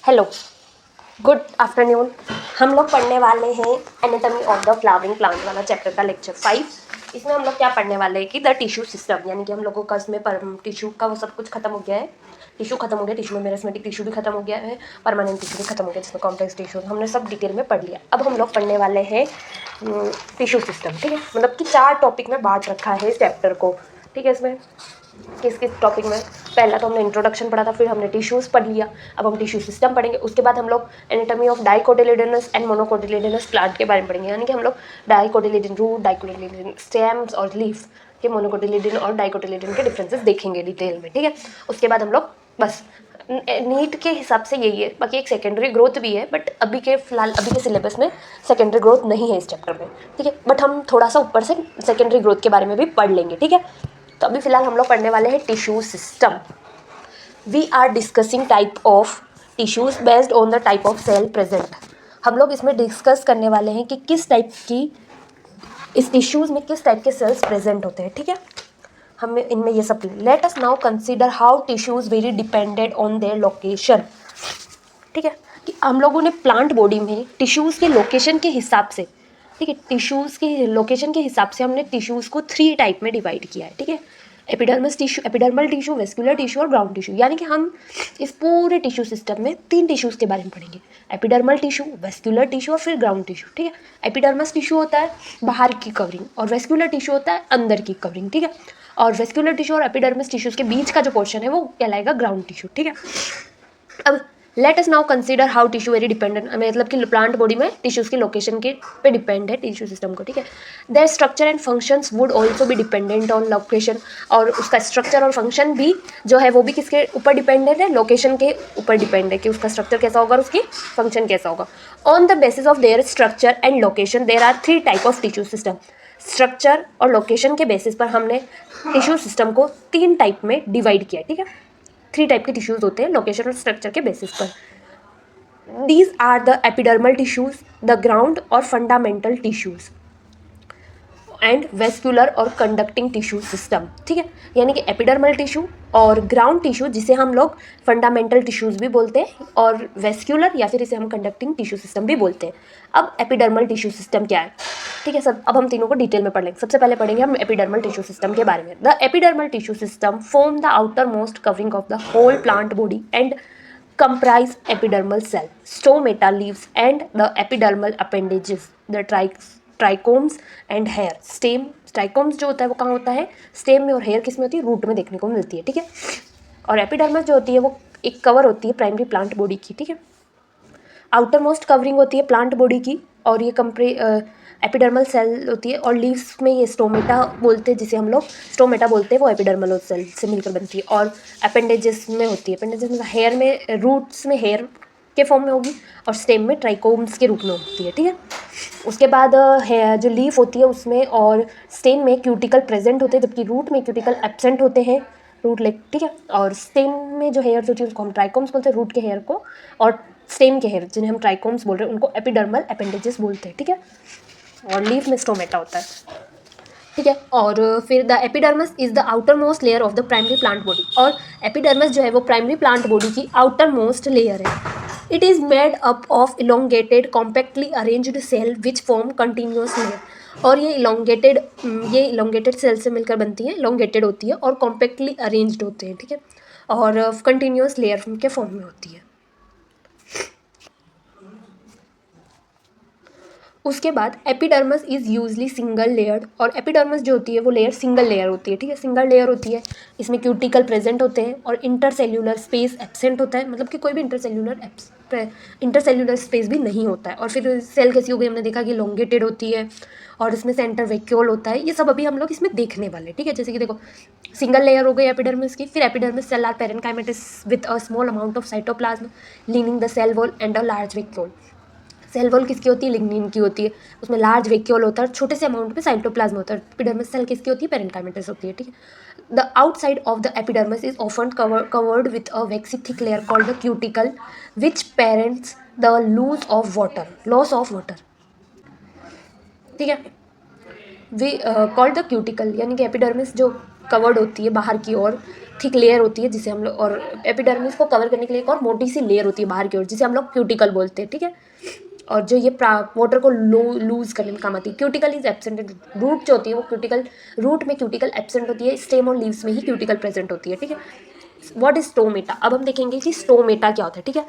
Hello, good afternoon. हम लोग पढ़ने वाले हैं anatomy of the flowering plant वाला चैप्टर का लेक्चर 5। इसमें हम लोग क्या पढ़ने वाले हैं कि द टिश्यू सिस्टम, यानी कि हम लोगों का इसमें टिश्यू का वो सब कुछ खत्म हो गया है। टिश्यू खत्म हो गया, टिश्यू में मेरिस्टेमेटिक टिश्यू भी खत्म हो गया है, परमानेंट टिश्यू भी खत्म हो गया, जिसमें कॉम्प्लेक्स टिश्यू हमने सब डिटेल में पढ़ लिया। अब हम लोग पढ़ने वाले हैं टिश्यू सिस्टम, ठीक है। मतलब कि 4 टॉपिक में बांट रखा है इस चैप्टर को, ठीक है। इसमें किस किस टॉपिक में पहला तो हमने इंट्रोडक्शन पढ़ा था, फिर हमने टिश्यूज़ पढ़ लिया, अब हम टिश्यू सिस्टम पढ़ेंगे। उसके बाद हम लोग anatomy of dicotyledonous and monocotyledonous plant के बारे में पढ़ेंगे, यानी कि हम लोग डाइकोटिलेडन रूट, डाइकोटिलेडन स्टेम्स और लीफ के मोनोकोटिलेडन और डाइकोटिलेडन के डिफरेंसेस देखेंगे डिटेल में, ठीक है। उसके बाद हम लोग बस नीट के हिसाब से यही है, बाकी एक सेकेंडरी ग्रोथ भी है, बट अभी के फिलहाल अभी के सिलेबस में सेकेंडरी ग्रोथ नहीं है इस चैप्टर में, ठीक है। बट हम थोड़ा सा ऊपर से सेकेंडरी ग्रोथ के बारे में भी पढ़ लेंगे, ठीक है। तो अभी फिलहाल हम लोग पढ़ने वाले हैं tissue system. We are discussing type of tissues based on the type of cell present. हम लोग इसमें डिस्कस करने वाले हैं कि किस टाइप की इस टिश्यूज में किस टाइप के सेल्स प्रेजेंट होते हैं, ठीक है। हमें इनमें ये सब let us now consider how tissues very depended on their location, ठीक है। कि हम लोगों ने प्लांट बॉडी में टिश्यूज के लोकेशन के हिसाब से, ठीक है, टिश्यूज़ के लोकेशन के हिसाब से हमने टिश्यूज़ को 3 टाइप में डिवाइड किया है, ठीक है। Epidermis tissue, epidermal tissue, vascular tissue और ग्राउंड टिश्यू, यानी कि हम इस पूरे टिश्यू सिस्टम में 3 टिश्यूज़ के बारे में पढ़ेंगे। एपिडर्मल टिश्यू, वेस्कुलर टिश्यू और फिर ग्राउंड टिश्यू, ठीक है। एपिडर्मस टिश्यू होता है बाहर की कवरिंग और वेस्कुलर टिश्यू होता है अंदर की कवरिंग, ठीक है। और वेस्कुलर टिश्यू और एपिडर्मस टिश्यूज़ के बीच का जो पोर्शन है वो कहलाएगा ग्राउंड टिश्यू, ठीक है। अब let us now consider how tissue very dependent, मतलब कि प्लांट बॉडी में टिश्यूज़ की लोकेशन के पे डिपेंड है टिश्यू सिस्टम को, ठीक है। There structure and functions would also भी डिपेंडेंट ऑन लोकेशन, और उसका स्ट्रक्चर और फंक्शन भी जो है वो भी किसके ऊपर डिपेंडेंट है, लोकेशन के ऊपर डिपेंड है कि उसका स्ट्रक्चर कैसा होगा और उसकी फंक्शन कैसा होगा। On the basis of their structure and location there are 3 type of tissue system. Structure और लोकेशन के बेसिस पर हमने टिश्यू सिस्टम को 3 टाइप में डिवाइड किया, ठीक है। 3 टाइप के टिश्यूज़ होते हैं लोकेशन और स्ट्रक्चर के बेसिस पर। These are the epidermal tissues, the ground और फंडामेंटल टिश्यूज़ एंड वेस्कुलर और कंडक्टिंग टिश्यू सिस्टम, ठीक है। यानी कि एपिडर्मल टिश्यू और ग्राउंड टिश्यू, जिसे हम लोग फंडामेंटल टिश्यूज़ भी बोलते हैं, और वेस्कुलर या फिर इसे हम कंडक्टिंग टिश्यू सिस्टम भी बोलते हैं। अब एपिडर्मल टिश्यू सिस्टम क्या है, ठीक है। सब अब हम तीनों को डिटेल में पढ़ लेंगे। सबसे पहले पढ़ेंगे हम एपिडर्मल टिश्यू सिस्टम के बारे में। The epidermal tissue system form the outer most covering of the whole plant body and comprise epidermal cell, stomata, leaves and the epidermal appendages, the trichomes and hair. Stem, trichomes जो होता है वो कहाँ होता है, स्टेम में, और hair किस में होती है, रूट में देखने को मिलती है, ठीक है। और एपिडर्मस जो होती है वो एक कवर होती है प्राइमरी प्लांट बॉडी की, ठीक है। आउटर मोस्ट कवरिंग होती है प्लांट बॉडी की, और ये एपिडर्मल सेल होती है, और लीव्स में ये स्टोमेटा बोलते हैं, जिसे हम लोग स्टोमेटा बोलते हैं, वो एपिडर्मल सेल से मिलकर बनती है। और अपेंडेजेस में होती है, अपेंडेजेस में हेयर में, रूट्स में हेयर के फॉर्म में होगी, और स्टेम में ट्राइकोम्स के रूप में होती है, ठीक है। उसके बाद हेयर जो लीफ होती है उसमें और स्टेम में क्यूटिकल प्रेजेंट होते हैं, जबकि रूट में क्यूटिकल एब्सेंट होते हैं, रूट लेग, ठीक है। और स्टेम में जो हेयर होती है उसको हम ट्राइकोम्स बोलते हैं, रूट के हेयर को, और स्टेम के हेयर जिन्हें हम ट्राइकोम्स बोल रहे हैं उनको एपिडर्मल अपेंडेजेस बोलते हैं, ठीक है। और लीफ में स्टोमेटा होता है, ठीक है। और फिर the epidermis is the outer most layer of the primary plant body, और एपिडर्मस जो है वो प्राइमरी प्लांट बॉडी की आउटर मोस्ट लेयर है। It is made up of elongated compactly arranged cell which form continuous layer, और ये elongated cell से मिलकर बनती है, इलोंगेटेड होती है और कॉम्पैक्टली अरेंज्ड होते हैं, ठीक है। और कंटिन्यूस लेयर के फॉर्म में होती है। उसके बाद epidermis is usually single layered, और एपिडर्मस जो होती है वो लेयर सिंगल लेयर होती है, ठीक है, सिंगल लेयर होती है। इसमें क्यूटिकल प्रेजेंट होते हैं और इंटरसेल्यूलर स्पेस एब्सेंट होता है, मतलब कि कोई भी इंटरसेल्यूलर स्पेस भी नहीं होता है। और फिर सेल कैसी हो गई, हमने देखा कि लोंगेटेड होती है, और इसमें सेंटर वैक्यूल होता है। ये सब अभी हम लोग इसमें देखने वाले, ठीक है। जैसे कि देखो, सिंगल लेयर हो गई एपिडर्मिस की, फिर epidermis cell are parenchymatous with a small amount of cytoplasm lining the cell wall and a large vacuole. Cell wall किसकी होती है, लिग्निन की होती है, उसमें लार्ज वैक्यूल होता है, छोटे से अमाउंट में साइटोप्लाज्म होता है। एपिडर्मिस सेल किसकी होती है, पेरेन्काइमेटस होती है, ठीक है। The outside of the epidermis is often covered with a vaccine thick layer called the cuticle which parents the loss of water, ठीक है। वी कॉल्ड द क्यूटिकल, यानी कि एपिडर्मिस जो कवर्ड होती है बाहर की ओर थिक लेयर होती है जिसे हम लोग, और एपिडर्मिस को कवर करने के लिए एक और मोटी सी लेयर होती है बाहर की ओर जिसे हम लोग क्यूटिकल बोलते हैं, ठीक है। और जो ये वाटर को लूज करने में काम आती है। क्यूटिकल इज एब्सेंट, रूट जो होती है वो क्यूटिकल, रूट में क्यूटिकल एब्सेंट होती है, स्टेम और लीव्स में ही क्यूटिकल प्रेजेंट होती है, ठीक है। व्हाट इज स्टोमेटा, अब हम देखेंगे कि स्टोमेटा क्या होता है, ठीक है।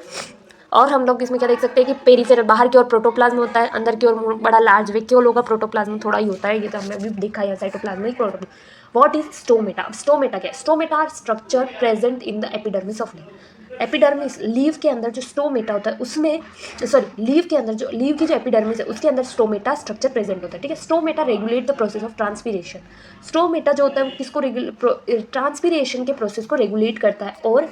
और हम लोग इसमें क्या देख सकते हैं कि पेरिफेरल बाहर की ओर प्रोटोप्लाज्म होता है, अंदर की ओर बड़ा लार्ज वैक्यूल होगा, प्रोटोप्लाज्म थोड़ा ही होता है, ये तो हमने अभी देखा है cytoplasmic protoplasm. What is stomata, अब स्टोमेटा क्या है, stomata are structure present in the epidermis of leaf. Epidermis leave के अंदर जो स्टोमेटा होता है उसमें, सॉरी लीव के अंदर जो लीव की जो एपिडर्मिस है उसके अंदर स्टोमेटा स्ट्रक्चर प्रेजेंट होता है, ठीक है। Stomata regulate the process of transpiration, stomata जो होता है वो किसको ट्रांसपीरेशन के प्रोसेस को रेगुलेट करता है और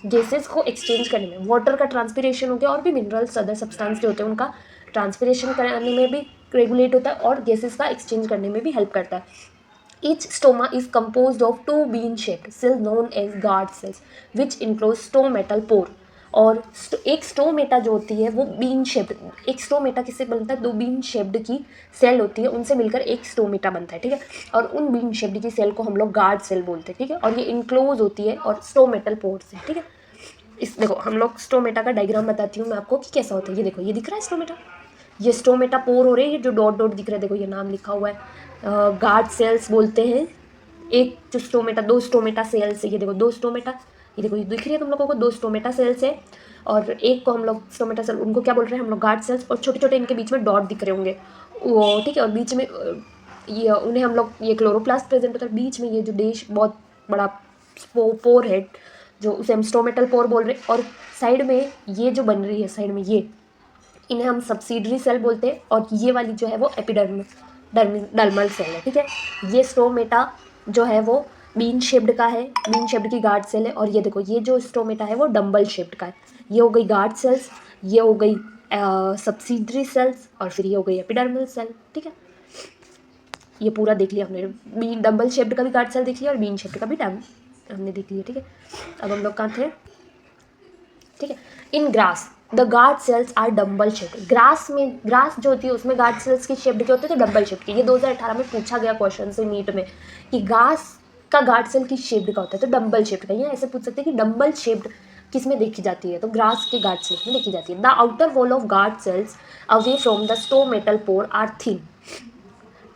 गैसेस को एक्सचेंज करने में, वाटर का ट्रांसपीरेशन हो गया और भी मिनरल्स अदर सब्सटेंस जो होते हैं उनका ट्रांसपीरेशन करने में भी रेगुलेट होता है और गैसेस का एक्सचेंज करने में भी हेल्प करता है। Each stoma is composed of two bean-shaped cells known as guard cells, which enclose stomatal pore. और एक स्टोमेटा जो होती है वो बीन शेप्ड, एक स्टोमेटा किससे बनता है, दो बीन शेप्ड की सेल होती है उनसे मिलकर एक स्टोमेटा बनता है, ठीक है। और उन बीन शेप्ड की सेल को हम लोग गार्ड सेल बोलते हैं, ठीक है। और ये इनक्लोज होती है और स्टोमेटल पोर से, ठीक है। इस देखो हम लोग स्टोमेटा का डायग्राम बताती हूँ मैं आपको कि कैसा होता है। ये देखो, ये दिख रहा है स्टोमेटा, ये स्टोमेटा पोर हो रहे हैं, ये जो डॉट डॉट दिख रहा है देखो ये नाम लिखा हुआ है, गार्ड सेल्स बोलते हैं। एक जो स्टोमेटा, दो स्टोमेटा सेल्स है, ये देखो दो स्टोमेटा, ये देखो ये दिख रही है तुम लोगों को, दो स्टोमेटा सेल्स है और एक को हम लोग स्टोमेटा सेल, उनको क्या बोल रहे हैं हम लोग, गार्ड सेल्स। और छोटे छोटे इनके बीच में डॉट दिख रहे होंगे वो, ठीक है। और बीच में ये उन्हें हम लोग, ये क्लोरोप्लास्ट प्रेजेंट होता है बीच में, ये जो देश बहुत बड़ा पोर है जो उसे हम स्टोमेटल पोर बोल रहे हैं। और साइड में ये जो बन रही है साइड में, ये इन्हें हम सब्सिडरी सेल बोलते हैं और ये वाली जो है वो डर्मल सेल है, ठीक है। ये स्टोमेटा जो है वो बीन शेप्ड का है, बीन शेप्ड की गार्ड सेल है। और ये देखो ये जो स्टोमेटा है वो डम्बल शेप्ड का है। ये हो गई गार्ड सेल्स, ये हो गई सब्सिडरी सेल्स और फिर ये हो गई एपिडर्मल सेल, ठीक है। ये पूरा देख लिया हमने, बीन डम्बल शेप्ड का भी गार्ड सेल देख लिया और बीन शेप्ड का भी हमने देख लिया, ठीक है। अब हम लोग कहाँ थे, ठीक है। In grass the guard cells are dumbbell shaped, grass में, ग्रास जो होती है उसमें गार्ड सेल्स की शेप्ड क्या होते हैं, तो डम्बल शेप्ड की। ये 2018 में पूछा गया क्वेश्चन से नीट में कि घास का गार्ड सेल की शेप्ड का होता है, तो डम्बल शेप्ड का। ये ऐसे पूछ सकते हैं कि डम्बल शेप्ड किस में देखी जाती है, तो ग्रास के गार्ड सेल्स में देखी जाती है। The outer wall of guard cells away from the stomatal pore are thin,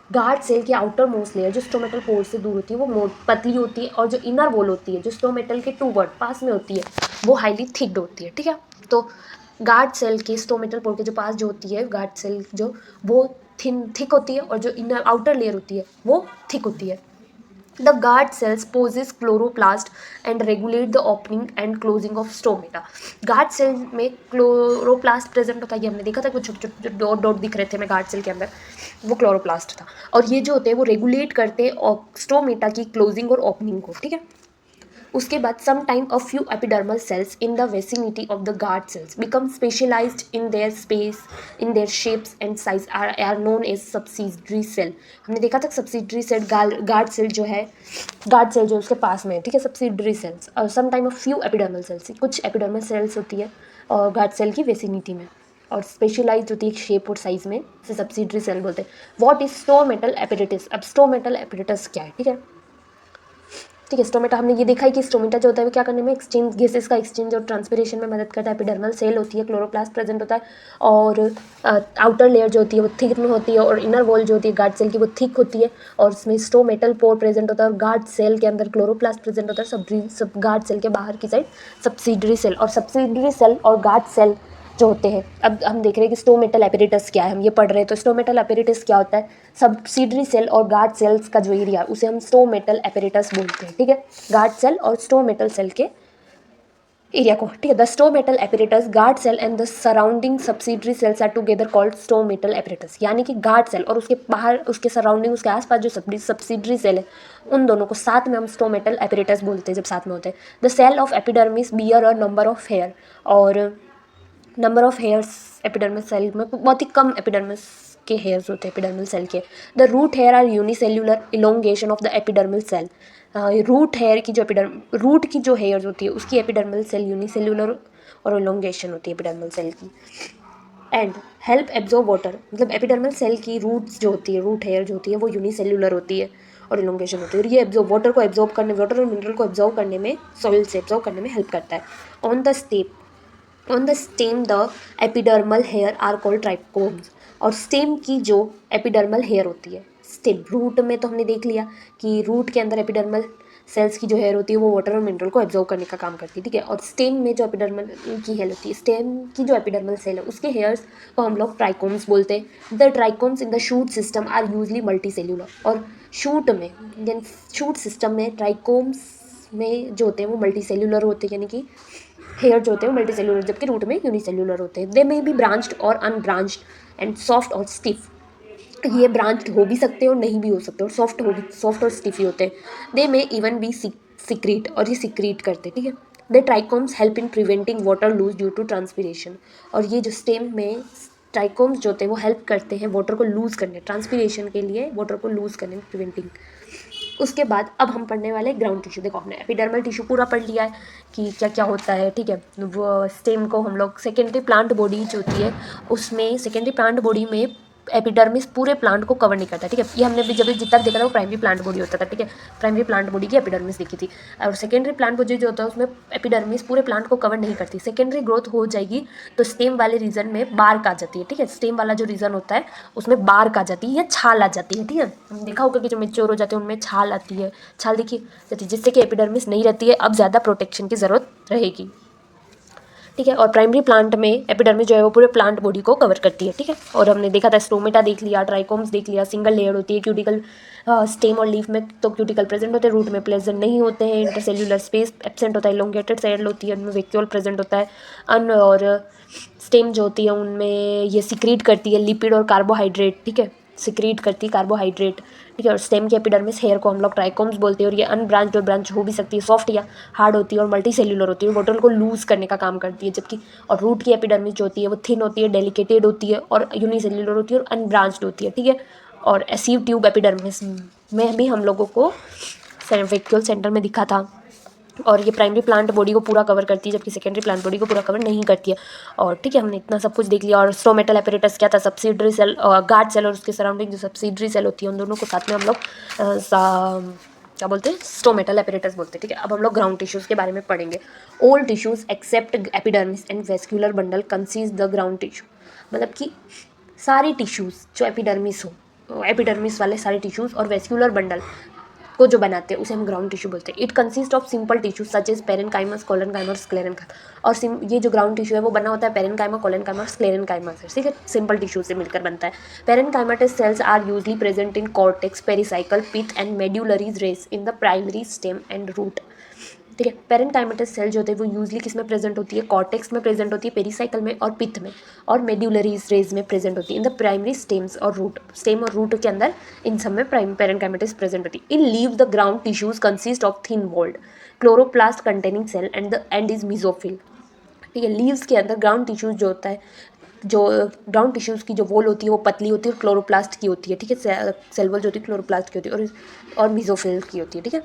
guard cell की आउटर मोस्ट लेयर जो स्टोमेटल पोर से दूर होती है वो पतली होती है और जो इनर वॉल होती है जो स्टोमेटल के टू वर्ड पास में होती है वो हाईली थिक्ड होती है, ठीक है। तो गार्ड सेल के स्टोमेटल पोर के जो पास जो होती है गार्ड सेल जो, वो थिक होती है और जो इनर आउटर लेयर होती है वो थिक होती है। The guard cells possess chloroplast and regulate the opening and closing of stomata. Guard cell में क्लोरोप्लास्ट प्रेजेंट होता है, ये हमने देखा था, कुछ छोटे छोटे डॉट डॉट दिख रहे थे हमें गार्ड सेल के अंदर, वो क्लोरोप्लास्ट था। और ये जो होते हैं वो रेगुलेट करते हैं स्टोमेटा की क्लोजिंग और ओपनिंग को, ठीक है। उसके बाद some time a few epidermal cells in the vicinity of the guard cells become specialised in their space, in their shapes and size are known as subsidiary cell. हमने देखा था सब्सिडरी सेल, गार्ड सेल जो है, guard cell जो उसके पास में है, ठीक है, सब्सिडरी सेल्स। और some time a few epidermal cells, कुछ एपिडर्मल सेल्स होती है और गार्ड सेल की वेसिनिटी में और स्पेशलाइज्ड होती है शेप और साइज में, से सब्सिडरी सेल बोलते हैं। व्हाट इज स्टोमेटल एपिडेटिस, अब स्टोमेटल एपिडेटिस क्या है, ठीक है। ठीक है, स्टोमेटा हमने ये देखा है कि स्टोमेटा जो होता है वो क्या करने में, एक्सचेंज, गैसेस का एक्सचेंज और ट्रांसपिरेशन में मदद करता है। एपिडर्मल सेल होती है, क्लोरोप्लास्ट प्रेजेंट होता है और आउटर लेयर जो होती है वो थिक में होती है और इनर वॉल जो होती है गार्ड सेल की वो थिक होती है और उसमें स्टोमेटल पोर प्रेजेंट होता है और गार्ड सेल के अंदर क्लोरोप्लास्ट प्रेजेंट होता है। सब गार्ड सेल के बाहर की साइड सब्सिडरी सेल, और सब्सिडरी सेल और गार्ड सेल जो होते हैं, अब हम देख रहे हैं कि स्टोमेटल एपिडेटस क्या है, हम ये पढ़ रहे हैं। तो स्टोमेटल एपिडेटस क्या होता है, सब्सिडरी सेल और गार्ड सेल्स का जो एरिया उसे हम स्टोमेटल एपिडेटस बोलते हैं, ठीक है। गार्ड सेल और स्टोमेटल सेल के एरिया को, ठीक है। The stomatal apparatus, guard cell and the surrounding subsidiary cells are together called stomatal apparatus. यानी कि गार्ड सेल और उसके बाहर, उसके सराउंडिंग, उसके आसपास जो सब्सिडरी सेल है उन दोनों को साथ में हम स्टोमेटल एपिडेटस बोलते हैं जब साथ में होते हैं। The cell of epidermis bear a number of hair, और number of hairs epidermis cell में बहुत ही कम एपिडर्मस के हेयर्स होते हैं एपिडर्मल सेल के। The root hair are unicellular elongation of the epidermal cell. Root hair की जो रूट की जो हेयर्स होती है उसकी एपिडर्मल सेल यूनिसेल्युलर और इलोंगेशन होती है एपिडर्मल सेल की। एंड हेल्प एब्जॉर्ब वाटर, मतलब एपिडर्मल सेल की रूट्स जो होती है, रूट हेयर जो होती है वो यूनिसेल्युलर होती है और इलोंगेशन होती है। और ये एब्जॉर्ब वाटर और मिनरल को एब्जॉर्ब करने में, सॉइल से एब्जॉर्ब करने में हेल्प करता है। On the stem the epidermal hair are called trichomes. और स्टेम की जो एपिडर्मल हेयर होती है, स्टेम रूट में तो हमने देख लिया कि रूट के अंदर एपिडर्मल सेल्स की जो हेयर होती है वो वाटर और मिनरल को एब्जॉर्ब करने का काम करती है, ठीक है। और स्टेम में जो एपिडर्मल की हेयर होती है, स्टेम की जो एपिडर्मल सेल है उसके हेयर्स को हम लोग ट्राइकोम्स बोलते हैं। The trichomes in the shoot system are usually multi cellular. और शूट में, यानी शूट सिस्टम में ट्राइकोम्स में जो होते हैं वो मल्टी सेल्यूलर होते हैं, यानी कि हेयर जो होते हैं वो मल्टी सेल्यूलर, जबकि रूट में यूनिसेल्यूलर होते हैं। दे में बी ब्रांच्ड और अनब्रांच्ड एंड सॉफ्ट और स्टिफ। ये ब्रांच्ड हो भी सकते हैं और नहीं भी हो सकते, और सॉफ्ट और स्टिफी होते हैं। दे में इवन बी सिक्रीट, और ये सिक्रीट करते हैं, ठीक है। They trichomes help in preventing water loss due to transpiration. और ये जो स्टेम में ट्राइकोम्स जो होते हैं वो हेल्प करते हैं वाटर को लूज करने, ट्रांसपीरेशन के लिए वाटर को लूज करने में, प्रिवेंटिंग। उसके बाद अब हम पढ़ने वाले ग्राउंड टिश्यू। देखो हमने एपिडर्मल टिश्यू पूरा पढ़ लिया है कि क्या क्या होता है, ठीक है। वो स्टेम को हम लोग सेकेंडरी प्लांट बॉडी जो होती है उसमें, सेकेंडरी प्लांट बॉडी में एपिडर्मिस पूरे प्लांट को कवर नहीं करता, ठीक है। ये हमने भी जब जितना देखा था वो प्राइमरी प्लांट बॉडी होता था, ठीक है। प्राइमरी प्लांट बॉडी की एपिडर्मिस देखी थी। और सेकेंडरी प्लांट बॉडी जो होता है उसमें एपिडर्मिस पूरे प्लांट को कवर नहीं करती। सेकेंडरी ग्रोथ हो जाएगी तो स्टेम वाले रीजन में बार्क आ जाती है, ठीक है। स्टेम वाला जो रीजन होता है उसमें बार्क आ जाती है या छाल आ जाती है, ठीक है। हम देखा होगा कि जो मेच्योर हो जाते हैं उनमें छाल आती है, छाल देखिए जाती है, जिससे कि एपिडर्मिस नहीं रहती है, अब ज़्यादा प्रोटेक्शन की ज़रूरत रहेगी, ठीक है। और प्राइमरी प्लांट में एपिडर्मिस जो है वो पूरे प्लांट बॉडी को कवर करती है, ठीक है। और हमने देखा था स्टोमेटा देख लिया, ट्राइकोम्स देख लिया, सिंगल लेयर होती है, क्यूटिकल स्टेम और लीफ में तो क्यूटिकल प्रेजेंट होते हैं, रूट में प्रेजेंट नहीं होते हैं, इंटरसेल्यूलर स्पेस एब्सेंट होता है, इलोंगेटेड सेल होती है उनमें वैक्यूल प्रेजेंट होता है। और स्टेम जो होती है उनमें ये सिक्रीट करती है लिपिड और कार्बोहाइड्रेट, ठीक है, सिक्रीट करती है कार्बोहाइड्रेट, ठीक है। और स्टेम की एपिडर्मिस हेयर को हम लोग ट्राइकोम्स बोलते हैं। और ये अनब्रांच और ब्रांच हो भी सकती है, सॉफ्ट या हार्ड होती है और मल्टी सेल्यूलर होती है, वाटर को लूज करने का काम करती है। जबकि और रूट की एपिडर्मिस जो होती है वो थिन होती है, डेलिकेटेड होती है और यूनिसेल्यूलर होती है और अनब्रांच्ड होती है, ठीक है। और एसिव ट्यूब एपिडर्मिस में भी हम लोगों को वैक्यूल सेंटर में दिखा था। और ये प्राइमरी प्लांट बॉडी को पूरा कवर करती है जबकि सेकेंडरी प्लांट बॉडी को पूरा कवर नहीं करती है। और ठीक है, हमने इतना सब कुछ देख लिया। और स्टोमेटल एपेरेटस क्या था, सब्सिडरी सेल, गार्ड सेल और उसके सराउंडिंग जो सब्सिडरी सेल होती है उन दोनों को साथ में हम लोग क्या बोलते हैं, स्टोमेटल एपेरेटस बोलते हैं, ठीक है। अब हम लोग ग्राउंड टिश्यूज़ के बारे में पढ़ेंगे। All tissues except epidermis and vascular bundle consist the ground tissue. मतलब कि सारी टिश्यूज़ जो एपिडर्मिस हो, एपिडर्मिस वाले सारे टिश्यूज़ और वेस्क्यूलर बंडल को जो बनाते हैं उसे हम ग्राउंड टिश्यू बोलते हैं। It consist of simple tissue such as parenchymas, collenchyma और स्क्लेरेनकाइमा। और ये जो ग्राउंड टिश्यू है वो बना होता है पेरेनकाइमा, कोलेनकाइमा और स्क्लेरेनकाइमा से, ठीक है। सिंपल टिश्यू से मिलकर बनता है। Parenchymatous cells are usually present in cortex, pericycle, pith and medullary rays in the primary stem and root, ठीक है। पेरेनकाइमेटस सेल जो होते हैं वो यूजली किस में प्रेजेंट होती है, कॉर्टेक्स में प्रेजेंट होती है, पेरिसाइकल में और पिथ में, और मेड्यूलरीज रेज में प्रेजेंट होती है। इन द प्राइमरी स्टेम्स और रूट, स्टेम और रूट के अंदर इन सब में पेरेनकाइमेटस प्रेजेंट होती है। In leave the ground tissues consist of thin walled chloroplast containing cell and the and is mesophyll, ठीक है। लीव्स के अंदर ग्राउंड टिश्यूज जो होता है, जो ग्राउंड टिश्यूज़ की जो वॉल होती है वो पतली होती है और क्लोरोप्लास्ट की होती है, ठीक है। सेल वॉल जो होती है क्लोरोप्लास्ट की होती है और मीजोफिल की होती है, ठीक है।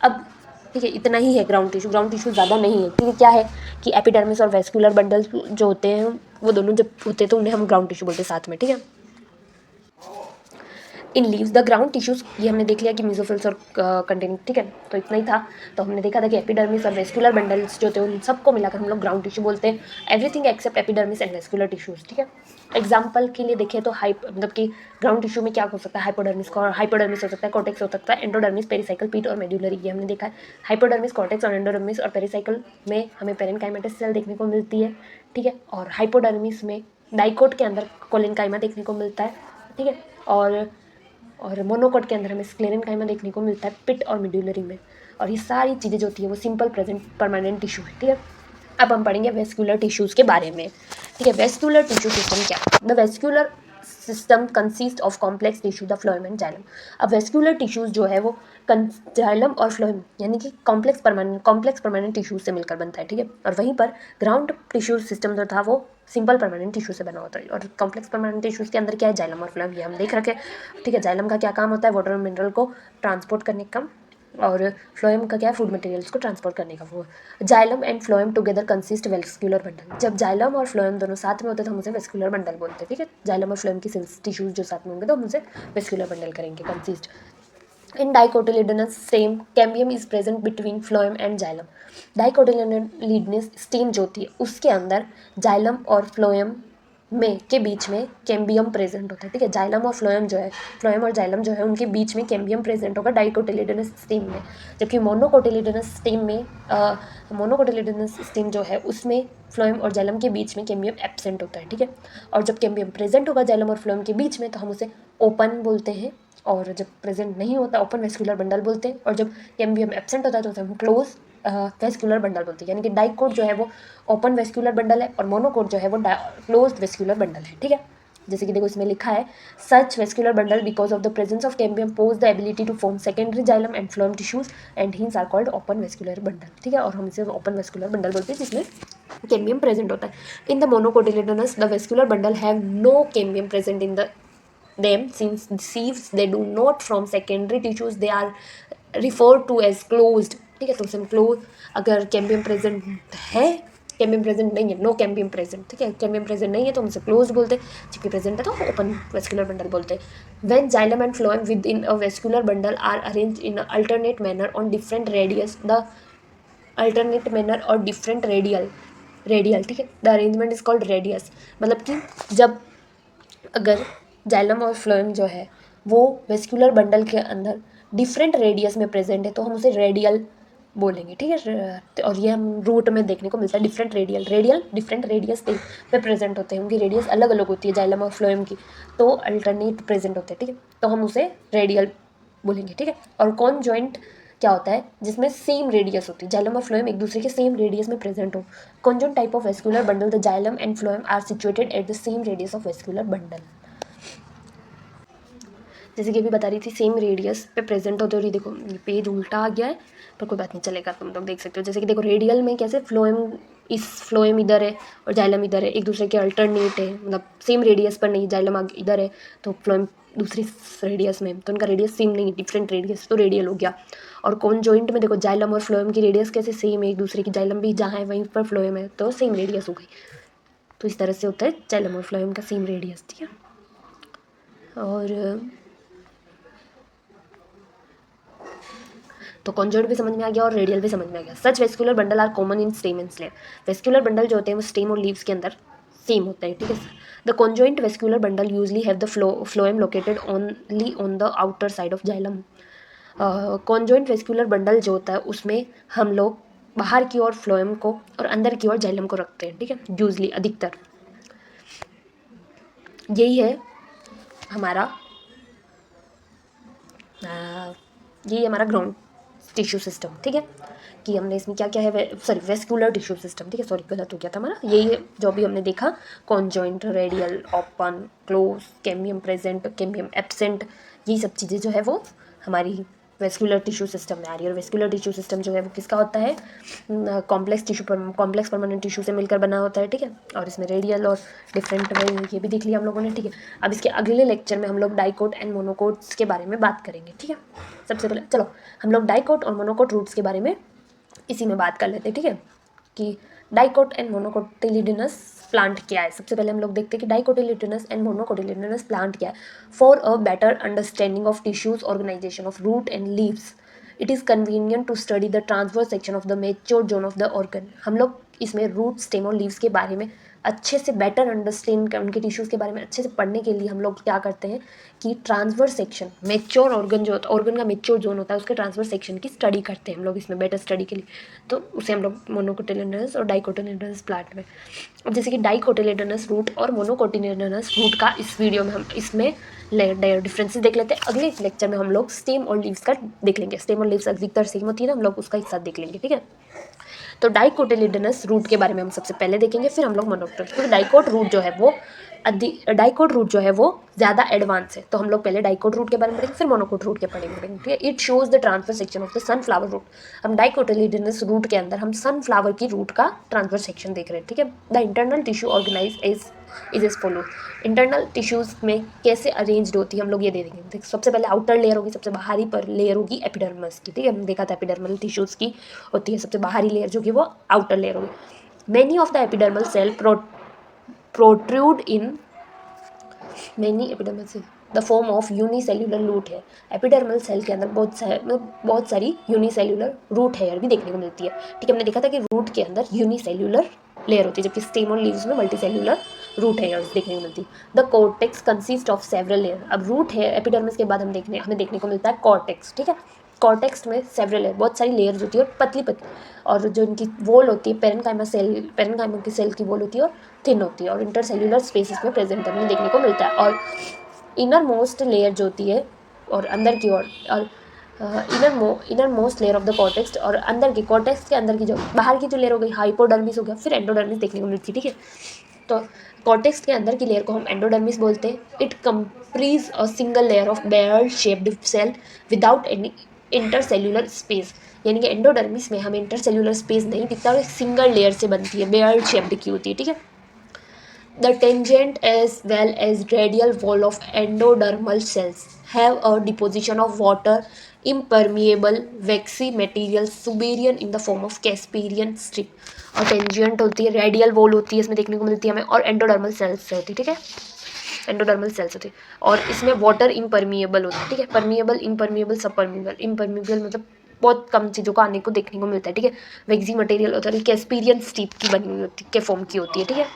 अब ठीक है, इतना ही है ग्राउंड टिश्यू। ग्राउंड टिश्यू ज़्यादा नहीं है, ठीक है। क्या है कि एपिडर्मिस और वेस्कुलर बंडल जो होते हैं वो दोनों जब होते हैं तो उन्हें हम ग्राउंड टिश्यू बोलते हैं साथ में, ठीक है। In leaves the ground tissues, ये हमने देख लिया कि मिजोफिल्स और कंटेनिंग, ठीक है। तो इतना ही था। तो हमने देखा था कि एपिडर्मिस और वेस्कुलर बंडल्स जो होते हैं उन सबको मिलाकर हम लोग ग्राउंड टिश्यू बोलते हैं। Everything except epidermis and vascular tissues, ठीक है। एग्जाम्पल के लिए देखें तो मतलब कि ग्राउंड टिश्यू में क्या हो सकता है, हाइपोडर्मिस हो सकता है, कॉर्टेक्स हो सकता है, एंडोडर्मिस, पेरिसाइकल, पीट और मेड्यूलरी, ये हमने देखा है। हाइपोडर्मिस, कॉर्टेक्स और एंडोडर्मिस और पेरिसाइकल में हमें पेरेनकाइमेटस सेल देखने को मिलती है, ठीक है। और हाइपोडर्मिस में डाइकोट के अंदर कोलेनकाइमा देखने को मिलता है, ठीक है। और मोनोकोट के अंदर हमें स्क्लेरेनकाइमा देखने को मिलता है पिट और मिड्यूलरी में। और ये सारी चीज़ें जो होती है वो सिंपल प्रेजेंट परमानेंट टिश्यू है, ठीक है। अब हम पढ़ेंगे वेस्कुलर टिश्यूज़ के बारे में, ठीक है। वेस्कुलर टिश्यू सिस्टम क्या, the vascular system consist of complex tissue the phloem and xylem. अब वेस्कुलर टिश्यूज़ जो है वो जाइलम और फ्लोएम यानी कि कॉम्प्लेक्स परमानेंट टिश्यूज से मिलकर बनता है, ठीक है। और वहीं पर ग्राउंड टिश्यू सिस्टम जो था वो सिंपल परमानेंट टिश्यू से बना होता है। और कॉम्प्लेक्स परमानेंट टिश्यूज के अंदर क्या है, जाइलम और फ्लोएम, ये हम देख रखे, ठीक है। जाइलम का क्या काम होता है, वाटर और मिनरल को ट्रांसपोर्ट करने का, और फ्लोएम का क्या है, फूड मटेरियल्स को ट्रांसपोर्ट करने का। वो xylem and phloem together consist vascular bundle. जब जाइलम और फ्लोएम दोनों साथ में होते हैं तो हम उसे वेस्कुलर बंडल बोलते हैं, ठीक है। जाइलम और फ्लोएम की सेल्स टिश्यूज जो साथ में होंगे तो हम उसे वेस्कुलर बंडल करेंगे, consist. In dicotyledonous stem, cambium is present between phloem and xylem. Dicotyledonous stem जो होती है उसके अंदर जाइलम और फ्लोएम में के बीच में कैम्बियम प्रेजेंट होता है, ठीक है। जाइलम और फ्लोएम जो है, फ्लोएम और जाइलम जो है उनके बीच में कैम्बियम प्रेजेंट होगा डाइकोटिलेडोनस स्टेम में। जबकि मोनोकोटिलेडोनस स्टेम में मोनोकोटिलेडोनस स्टेम जो है उसमें फ्लोएम और जाइलम के बीच में कैम्बियम एब्सेंट होता है, ठीक है। और जब कैम्बियम प्रेजेंट होगा जाइलम और फ्लोएम के बीच में तो हम उसे ओपन बोलते हैं, और जब प्रेजेंट नहीं होता ओपन वेस्कुलर बंडल बोलते हैं, और जब कैम्बियम एब्सेंट होता है तो उसे हम क्लोज वेस्कुलर बंडल बोलते हैं। यानी कि डाइकोट जो है वो ओपन वेस्कुलर बंडल है और मोनोकोट जो है वो क्लोज्ड वेस्कुलर बंडल है, ठीक है। जैसे कि देखो इसमें लिखा है such vascular bundle because of the presence of cambium possess the ability to form secondary xylem and phloem tissues and hence are called open vascular bundle, ठीक है। और हम इसे ओपन वेस्कुलर बंडल बोलते हैं जिसमें कैम्बियम प्रेजेंट होता है। In the monocotyledonous the vascular bundle have no cambium present in the them since sieves they do not from secondary tissues they are referred to as closed, ठीक है। तो उसे close, अगर कैम्बियम प्रेजेंट है, cambium present नहीं है, no cambium present, ठीक है, कैम्बियम प्रेजेंट नहीं है तो उसे क्लोज बोलते हैं, जबकि प्रेजेंट है तो ओपन वेस्कुलर बंडल बोलते हैं। When xylem and phloem within a vascular bundle are arranged in alternate manner on different radius the alternate manner और डिफरेंट रेडियल, ठीक है, the arrangement is called radius. मतलब कि जब अगर जाइलम और फ्लोएम जो है वो वेस्कुलर बंडल के अंदर डिफरेंट रेडियस में प्रेजेंट है तो हम उसे रेडियल बोलेंगे, ठीक है। और ये हम रूट में देखने को मिलता है, डिफरेंट रेडियल डिफरेंट रेडियस पे प्रेजेंट होते हैं, उनकी रेडियस अलग अलग होती है जाइलम और फ्लोएम की, तो अल्टरनेट प्रेजेंट होते हैं, ठीक है, तो हम उसे रेडियल बोलेंगे, ठीक है। और कौन जॉइंट क्या होता है जिसमें सेम रेडियस होती है, जाइलम और फ्लोएम एक दूसरे के सेम रेडियस में प्रेजेंट हो। Conjoint type of vascular bundle the xylem and phloem are situated at the same radius of vascular bundle. जैसे कि अभी बता रही थी सेम रेडियस पे प्रेजेंट होते, और ये देखो ये पेज उल्टा आ गया है पर कोई बात नहीं चलेगा, तुम लोग देख सकते हो। जैसे कि देखो रेडियल में कैसे फ्लोएम इधर है और जाइलम इधर है, एक दूसरे के अल्टरनेट है, मतलब सेम रेडियस पर नहीं, जाइलम इधर है तो फ्लोएम दूसरी रेडियस में, तो उनका रेडियस सेम नहीं, डिफरेंट रेडियस, तो रेडियल हो गया। और कौन जॉइंट में देखो जाइलम और फ्लोएम की रेडियस कैसे सेम है एक दूसरे की, जाइलम भी जहाँ है वहीं पर फ्लोएम है तो सेम रेडियस हो गई। तो इस तरह से होता है जाइलम और फ्लोएम का सेम रेडियस, ठीक है। और तो कॉन्जॉइंट भी समझ में आ गया और रेडियल भी समझ में आ गया। Such vascular bundle are common in stem and स्लेव। वेस्कुलर बंडल जो होते हैं वो स्टेम और लीव्स के अंदर सेम होता है, ठीक है। The conjoint vascular bundle usually have the phloem located only on the outer side of xylem. Conjoint vascular bundle जो होता है उसमें हम लोग बाहर की ओर फ्लोएम को और अंदर की ओर जाइलम को रखते हैं, ठीक है, यूजली अधिकतर। यही है हमारा यही हमारा ग्राउंड टिश्यू सिस्टम, ठीक है, कि हमने इसमें क्या क्या है, सॉरी वेस्कुलर टिश्यू सिस्टम, ठीक है, सॉरी गलत हो गया था हमारा। यही है जो भी हमने देखा, conjoint, radial, open, close, cambium present, cambium absent, यही सब चीज़ें जो है वो हमारी वेस्कुलर टिश्यू सिस्टम में आ रही है। और वेस्कुलर टिश्यू सिस्टम जो है वो किसका होता है, कॉम्प्लेक्स परमानेंट टिश्यू से मिलकर बना होता है, ठीक है। और इसमें रेडियल और डिफरेंट ये भी देख लिया हम लोगों ने, ठीक है। अब इसके अगले लेक्चर में हम लोग डाइकोट एंड मोनोकोट्स के बारे में बात करेंगे, ठीक है। सबसे पहले चलो हम लोग डाइकोट और मोनोकोट रूट्स के बारे में इसी में बात कर लेते हैं, ठीक है, कि डाइकोट एंड मोनोकोटिलिडनस प्लांट क्या है। सबसे पहले हम लोग देखते हैं कि डाइकोटिलिडनस एंड मोनोकोटिलिडनस प्लांट क्या है। For a better understanding of tissues organisation of root and leaves it is convenient to study the transverse section of the mature zone of the organ. हम लोग इसमें रूट, स्टेम और leaves के बारे में अच्छे से बेटर अंडरस्टैंड, उनके टिश्यूज़ के बारे में अच्छे से पढ़ने के लिए हम लोग क्या करते हैं कि ट्रांसवर्स सेक्शन, मेच्योर ऑर्गन जो होता है, ऑर्गन का मेच्योर जोन होता है, उसके ट्रांसवर्स सेक्शन की स्टडी करते हैं हम लोग इसमें बेटर स्टडी के लिए। तो उसे हम लोग मोनोकोटिलिडनस और डाइकोटिलिडनस प्लांट में। अब जैसे कि डाइकोटिलिडनस रूट और मोनोकोटिलिडनस रूट का इस वीडियो में हम इसमें डिफरेंसेस देख लेते हैं। अगले लेक्चर में हम लोग स्टेम और लीव्स का देख लेंगे। स्टेम और लीव्स अधिकतर सेम होती है ना, हम लोग उसका एक साथ देख लेंगे, ठीक है। तो डाइकोटिलिडनस रूट के बारे में हम सबसे पहले देखेंगे, फिर हम लोग मोनोकोट, क्योंकि डाइकोट रूट जो है वो डाइकोट रूट जो है वो ज़्यादा एडवांस है, तो हम लोग पहले डाइकोट रूट के बारे में पढ़ेंगे फिर मोनोकोट रूट के पढ़ेंगे, ठीक है। It shows the transfer section of the sunflower root. हम डाइकोटिलिडनस रूट के अंदर हम सनफ्लावर की रूट का ट्रांसफर सेक्शन देख रहे हैं, ठीक है। The internal tissue organise is as follow. Internal tissues में कैसे अरेंज्ड होती है हम लोग ये दे देंगे। सबसे पहले आउटर लेयर होगी, सबसे बाहरी पर लेयर होगी एपिडर्मस की, ठीक है। हमने देखा था एपिडर्मल टिश्यूज की होती है सबसे बाहरी लेयर जो कि वो आउटर लेयर होगी। Many of the epidermal cell protrude in many epidermal cell the form of unicellular root है। एपिडर्मल सेल के अंदर बहुत सारी यूनिसेल्यूलर रूट हेयर भी देखने को मिलती है। ठीक है, हमने देखा था कि रूट के अंदर यूनिसेल्यूलर लेयर होती है, जबकि स्टेम और लीव्स में मल्टीसेल्यूलर रूट हेयर्स देखने को मिलती है। The cortex consist of several layer. अब रूट है एपिडर्मिस के बाद हमें देखने को मिलता है कॉर्टेक्स। ठीक है, कॉर्टेक्स में सेवरल लेयर, बहुत सारी लेयर्स होती है और पतली पतली, और जो इनकी वॉल होती है पेरेन्काइमा की सेल की वॉल होती है और थिन होती है, और इंटरसेल्यूलर स्पेसिस में प्रेजेंट हमें देखने को मिलता है। और इनर मोस्ट लेयर जो होती है और अंदर की और inner most layer of the cortex, और अंदर की कॉर्टेक्स के अंदर की जो बाहर की जो लेयर हो गई हाइपोडर्मिस हो गया, फिर एंडोडर्मिस देखने को मिलती है। ठीक है, तो कॉर्टेक्स के अंदर की लेयर को हम एंडोडर्मिस बोलते हैं। It comprise a single layer of barrel shaped cell without any intercellular space, यानी कि एंडोडर्मिस में हमें इंटरसेल्यूलर स्पेस नहीं दिखता और एक सिंगल लेयर से बनती है, बेयर शेप्ड की होती है। ठीक है, the tangent as well as radial wall of endodermal cells have a deposition of water impermeable waxy material Siberian in the form of Casparian strip। और टेंजेंट होती है, रेडियल वॉल होती है, इसमें देखने को मिलती है हमें, और एंडोडर्मल सेल्स से होती है। ठीक है, एंडोडर्मल सेल्स होती है, और इसमें वाटर इम्परमिएबल होती है। ठीक है, परमिएबल, इम्परमिएबल, सबपरमिएबल। इम्परमिएबल मतलब बहुत कम चीज़ों का आने को देखने को मिलता है। ठीक है, वेक्सी मटेरियल होता है, कैस्पीरियन स्ट्रिप की बनी हुई होती है, के फॉर्म की होती है। ठीक है,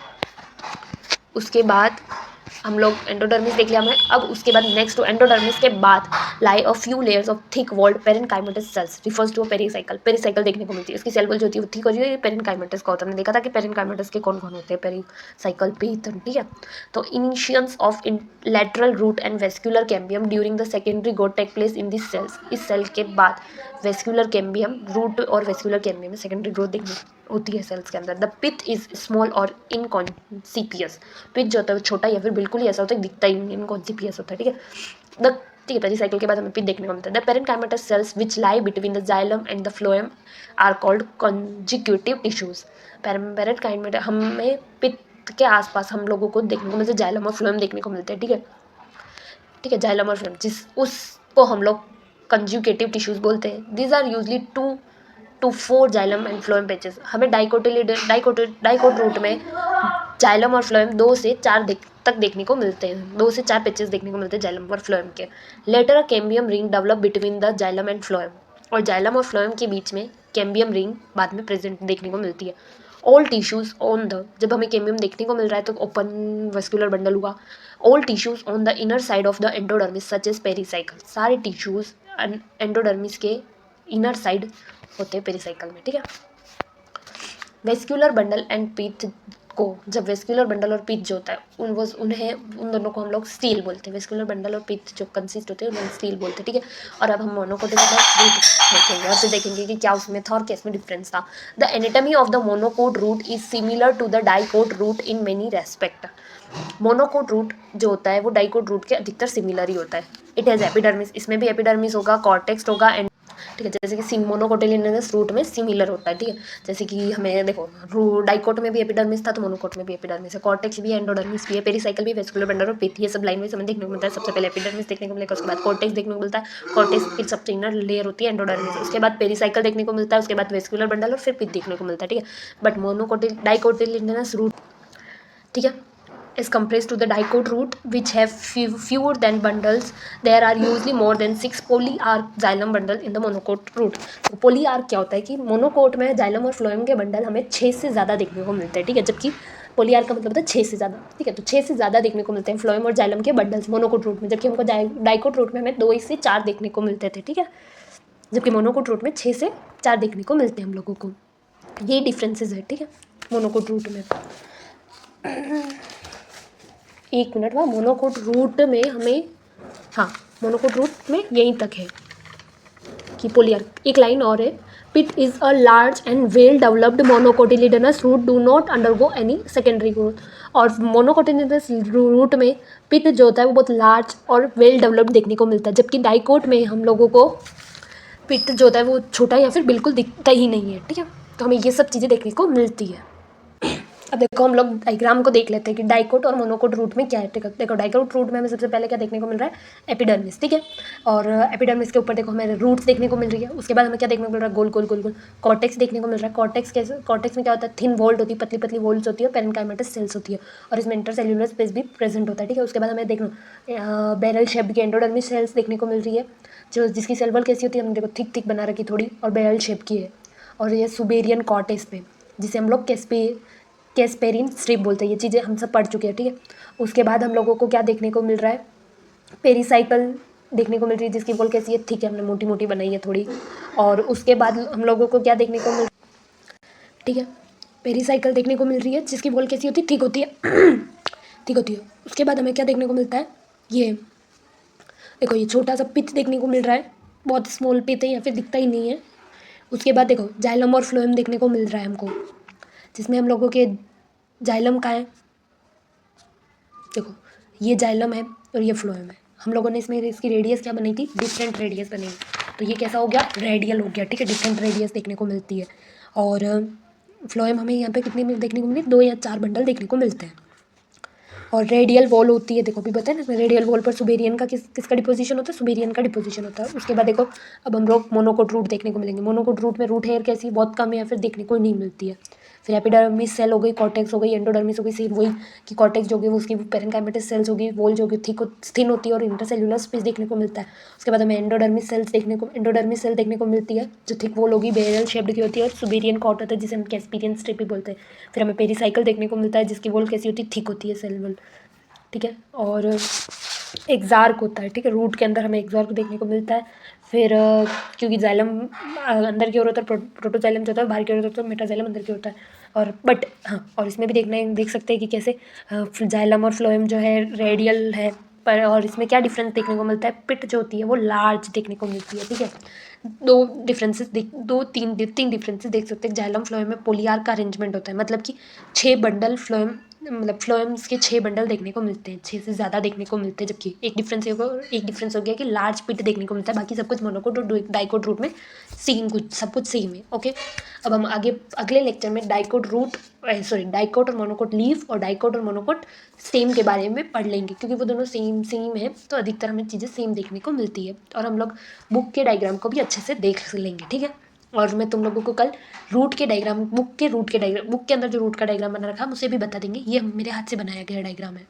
उसके बाद हम लोग एंडोडर्मिस देख लिया हमने। अब उसके बाद नेक्स्ट टू एंडोडर्मिस के बाद lie a few layers of thick walled parenchymatous cells refers to a pericycle. Pericycle देखने को मिलती है, इसकी सेल वॉल जो होती है वो थिक होती है, ये पेरेन्काइमेटस का होता है। हमने देखा था कि पेरेन्काइमेटस के कौन कौन होते हैं, पेरिसाइकल, पीथन। ठीक है, तो initiations of lateral root and vascular cambium during the secondary growth take place in this cells. इस सेल के बाद वेस्कुलर कैम्बियम, रूट और वेस्कुलर कैम्बियम में सेकेंडरी ग्रोथ देखने होती है सेल्स के अंदर। द पिथ इज स्मॉल और इनकॉन्सिपियस। पिथ जो होता है वो छोटा या फिर बिल्कुल ही ऐसा होता है दिखता ही नहीं, इनकॉन्सिपियस होता है। ठीक है, ठीक है, पेरिसाइकिल के बाद हमें पिथ देखने को मिलता है। The parenchymatous cells which lie between the xylem and the phloem are called conjunctive tissues. Parenchymatous हमें पिथ के आसपास हम लोगों को देखने को मिलता है, जाइलम और फ्लोएम देखने को मिलते हैं। ठीक है, ठीक है, जाइलम और फ्लोएम, उसको हम लोग कंजुगेटिव टिश्यूज बोलते हैं। These are usually 2 to 4 xylem and phloem patches. हमें डाइकोट रूट में जाइलम और फ्लोएम 2 से 4 तक देखने को मिलते हैं, 2 से 4 पैचेस देखने को मिलते हैं जाइलम और फ्लोएम के। Later cambium ring develop between the xylem and phloem, और जाइलम और फ्लोएम के बीच में कैम्बियम रिंग बाद में प्रेजेंट देखने को मिलती है। ऑल टिश्यूज ऑन द, जब हमें कैम्बियम देखने को मिल रहा है तो ओपन वेस्कुलर बंडल हुआ। All tissues on the inner side of the endodermis such as pericycle. सारे टिश्यूज एंडोडर्मिस के इनर साइड होते हैं पेरिसाइकल में। ठीक है, वेस्कुलर बंडल एंड पीथ को, जब वेस्कुलर बंडल और पीथ जो होता है उन दोनों को हम लोग स्टील बोलते हैं। वेस्कुलर बंडल और पीथ जो कंसिस्ट होते हैं उन्हें स्टील बोलते हैं। ठीक है, और अब हम मोनोकोटिक देखेंगे और फिर देखेंगे कि क्या उसमें था और क्या इसमें डिफरेंस था। The anatomy of the monocot root is similar to the dicot root in many respect. Monocot root जो होता है वो डाइकोट रूट के अधिकतर सिमिलर ही होता है। इट हैज़ एपिडर्मिस, इसमें भी एपिडर्मिस होगा, कॉर्टेक्स होगा, एंड ठीक है, जैसे कि मोनोकोटिलिडनस रूट में सिमिलर होता है। ठीक है, जैसे कि हमें देखो डाइकोट में भी एपिडर्मिस था तो मोनोकोट में भी एपिडर्मिस है, कॉर्टेक्स भी है, एंडोडर्मिस भी है, पेरिसाइकल भी, वेस्कुलर बंडल और पिथ, ये सब लाइन वाइज हमें देखने को मिलता है। सबसे पहले एपिडर्मिस देखने को मिलेगा, उसके बाद कॉर्टेक्स देखने को मिलता है, कॉर्टेक्स की सबसे इनर लेयर होती है एंडोडर्मिस, उसके बाद पेरिसाइकल देखने को मिलता है, उसके बाद वेस्कुलर बंडल और फिर पिथ देखने को मिलता है। ठीक है, बट डाइकोटिलिडनस रूट, ठीक है, is compressed to the dicot root which have fewer than bundles. There are usually more than 6 polyarc xylem bundle in the monocot root. तो polyarc क्या होता है कि मोनोकोट में जाइलम और फ्लोएम के बंडल हमें 6 से ज़्यादा देखने को मिलते हैं। ठीक है, जबकि पोलियार का मतलब होता है 6 से ज़्यादा। ठीक है, तो 6 से ज़्यादा देखने को मिलते हैं फ्लोएम और जाइलम के बंडल्स मोनोकोट रूट में, जबकि हमको डाइकोट रूट में हमें 2 से 4 देखने को मिलते थे। ठीक है, जबकि मोनोकोट रूट में 6 से 4 देखने को मिलते हैं हम लोगों को। ये डिफरेंसेस है। ठीक है, मोनोकोट रूट में, एक मिनट हुआ, मोनोकोट रूट में हमें, हाँ, मोनोकोट रूट में यहीं तक है कि पोलियर। एक लाइन और है, pith is a large and well developed monocotyledonous root do not undergo any secondary growth. और मोनोकोटिलिडनस रूट में पिट जो होता है वो बहुत लार्ज और वेल डेवलप्ड देखने को मिलता है, जबकि डाइकोट में हम लोगों को पिट जो होता है वो छोटा या फिर बिल्कुल दिखता ही नहीं है। ठीक है, तो हमें ये सब चीज़ें देखने को मिलती है। अब देखो हम लोग डायग्राम को देख लेते हैं कि डाइकोट और मोनोकोट रूट में क्या है। देखो डाइकोट रूट में हमें सबसे पहले क्या देखने को मिल रहा है, एपिडर्मिस, ठीक है। और एपिडर्मिस के ऊपर देखो हमें रूट्स देखने को मिल रही है। उसके बाद हमें क्या देखने को मिल रहा है, गोल गोल गोल गोल कॉर्टेक्स देखने को मिल रहा है। कॉर्टेक्स कैसे, कॉर्टेक्स में क्या होता है, थिन वॉल्ड होती है, पतली पतली वॉल्स होती है, पेरेन्काइमेटस सेल्स होती है और इसमें इंटरसेल्युलर स्पेस भी प्रेजेंट होता है, ठीक है। उसके बाद हमें देखो बैरल शेप की एंडोडर्मिस सेल्स देखने को मिल रही है, जो जिसकी सेल वॉल कैसी होती है, हमने देखो थिक थिक बना रखी थोड़ी और बैरल शेप की है। और ये सुबेरियन कॉर्टेक्स पे, जिसे हम लोग कैस्पेरिन स्ट्रिप बोलते हैं। ये चीज़ें हम सब पढ़ चुके हैं, ठीक है। उसके बाद हम लोगों को क्या देखने को मिल रहा है, पेरीसाइकल देखने को मिल रही है, जिसकी वॉल कैसी है, ठीक है, हमने मोटी मोटी बनाई है थोड़ी। और उसके बाद हम लोगों को क्या देखने को मिल, ठीक है, पेरीसाइकल देखने को मिल रही है, जिसकी वॉल कैसी होती है, ठीक होती है ठीक होती है। उसके बाद हमें क्या देखने को मिलता है, ये देखो ये छोटा सा पिथ देखने को मिल रहा है, बहुत स्मॉल पिथ है या फिर दिखता ही नहीं है। उसके बाद देखो जाइलम और फ्लोएम देखने को मिल रहा है हमको, जिसमें हम लोगों के जाइलम का है, देखो ये जाइलम है और ये फ्लोएम है। हम लोगों ने इसमें इसकी रेडियस क्या बनाई थी, डिफरेंट रेडियस बनाई, तो ये कैसा हो गया, रेडियल हो गया, ठीक है। डिफरेंट रेडियस देखने को मिलती है। और फ्लोएम हमें यहाँ पे कितने देखने को मिले, 2 या 4 बंडल देखने को मिलते हैं। और रेडियल वॉल होती है, देखो अभी बताया ना इसमें, रेडियल वॉल पर सुबेरियन का किसका डिपोजिशन होता है, सुबेरियन का डिपोजिशन होता है। उसके बाद देखो अब हम लोग मोनोकोट रूट देखने को मिलेंगे। मोनोकोट रूट में रूट हेयर कैसी बहुत कम है या फिर देखने को नहीं मिलती है। फिर एपिडर्मिस सेल हो गई, कॉर्टेक्स हो गई, एंडोडर्मिस हो गई, सेम वही कि कॉर्टेक्स जो होगी वो उसकी पेरेन्काइमेटस सेल्स होगी, वॉल जो होगी थिन होती है और इंटरसेल्युलर स्पेस देखने को मिलता है। उसके बाद हमें एंडोडर्मिस सेल देखने को मिलती है, जो थिक वॉल होगी, बैरल शेप्ड की होती है और सुबेरियन कॉट होता है, जिसे हम कैस्पेरियन स्ट्रिप भी बोलते हैं। फिर हमें पेरीसाइकल देखने को मिलता है, जिसकी वॉल कैसी होती है, थिक होती है सेल वॉल, ठीक है। और एग्जार्क होता है, ठीक है, रूट के अंदर हमें एग्जार्क देखने को मिलता है। फिर क्योंकि जाइलम अंदर की ओर होता है, प्रोटोजाइलम जो होता है बाहर की ओर होता है, मेटाजाइलम अंदर की होता है। और बट हाँ, और इसमें भी देख सकते हैं कि कैसे जाइलम और फ्लोएम जो है रेडियल है, पर और इसमें क्या डिफरेंस देखने को मिलता है, पिट जो होती है वो लार्ज देखने को मिलती है, ठीक है। तीन डिफरेंसेस देख सकते हैं। जाइलम फ्लोएम में पोलियार का अरेंजमेंट होता है, मतलब कि 6 बंडल फ्लोएम, मतलब फ्लोएम्स के 6 बंडल देखने को मिलते हैं, 6 से ज़्यादा देखने को मिलते हैं। जबकि एक डिफरेंस हो गया कि लार्ज पिट देखने को मिलता है, बाकी सब कुछ मोनोकोट और डाइकोट रूट में सब कुछ सेम है, ओके। अब हम आगे अगले लेक्चर में डाइकोट और मोनोकोट लीफ और डाइकोट और मोनोकोट सेम के बारे में पढ़ लेंगे, क्योंकि वो दोनों सेम है, तो अधिकतर हमें चीज़ें सेम देखने को मिलती है। और हम लोग बुक के डायग्राम को भी अच्छे से देख लेंगे, ठीक है। और मैं तुम लोगों को कल बुक के अंदर जो रूट का डायग्राम बना रखा है, उसे भी बता देंगे। ये मेरे हाथ से बनाया गया डायग्राम है।